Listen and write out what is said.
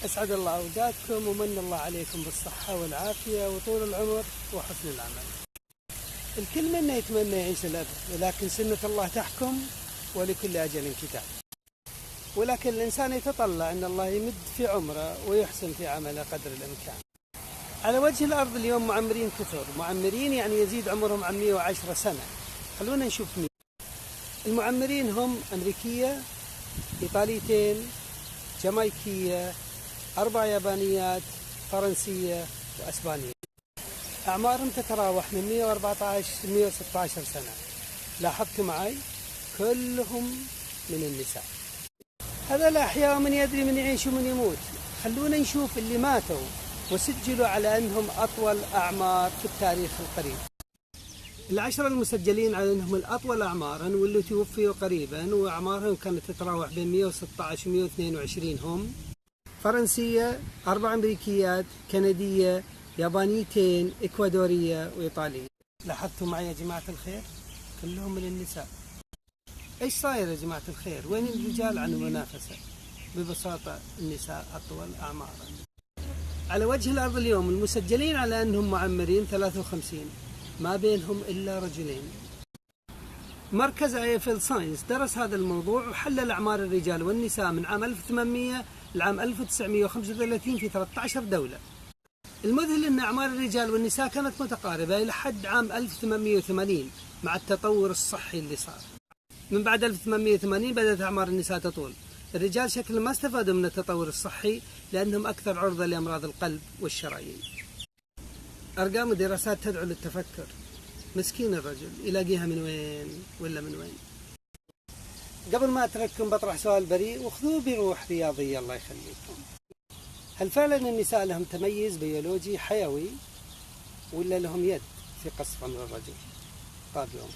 أسعد الله أوقاتكم ومن الله عليكم بالصحة والعافية وطول العمر وحسن العمل. الكل منا يتمنى يعيش الأبد، ولكن سنة الله تحكم ولكل أجل كتاب. ولكن الإنسان يتطلع أن الله يمد في عمره ويحسن في عمله قدر الإمكان. على وجه الأرض اليوم معمرين كثر، معمرين يعني يزيد عمرهم عن 110 سنة. خلونا نشوف مين المعمرين. هم أمريكية، إيطاليتين، جامايكية، 4 يابانيات، فرنسية وأسبانية. أعمارهم تتراوح من 114 ل 116 سنة. لاحظت معي كلهم من النساء. هذا الأحياء من يدري من يعيش ومن يموت. خلونا نشوف اللي ماتوا وسجلوا على أنهم أطول أعمار في التاريخ القريب. 10 المسجلين على أنهم الأطول أعمارا واللي توفيوا قريبا وأعمارهم كانت تتراوح بين 116 و 122 هم فرنسية، 4 أمريكيات، كندية، يابانيتين، إكوادورية وإيطالية. لاحظتوا معي يا جماعة الخير؟ كلهم من النساء. إيش صاير يا جماعة الخير؟ وين الرجال عن المنافسة؟ ببساطة النساء أطول أعمارا. على وجه الأرض اليوم المسجلين على أنهم معمرين 53، ما بينهم إلا رجلين. مركز ايفل ساينس درس هذا الموضوع وحلل أعمار الرجال والنساء من عام 1800 لعام 1935 في 13 دولة. المذهل أن أعمار الرجال والنساء كانت متقاربة إلى حد عام 1880 مع التطور الصحي اللي صار. من بعد 1880 بدأت أعمار النساء تطول. الرجال شكل ما استفادوا من التطور الصحي لأنهم أكثر عرضة لأمراض القلب والشرايين. أرقام ودراسات تدعو للتفكر. مسكين الرجل يلاقيها من وين ولا من وين؟ قبل ما أترككم بطرح سؤال بريء وخذوه بروح رياضية الله يخليكم. هل فعلا النساء لهم تميز بيولوجي حيوي ولا لهم يد في قصف أمر الرجل؟ قابلهم.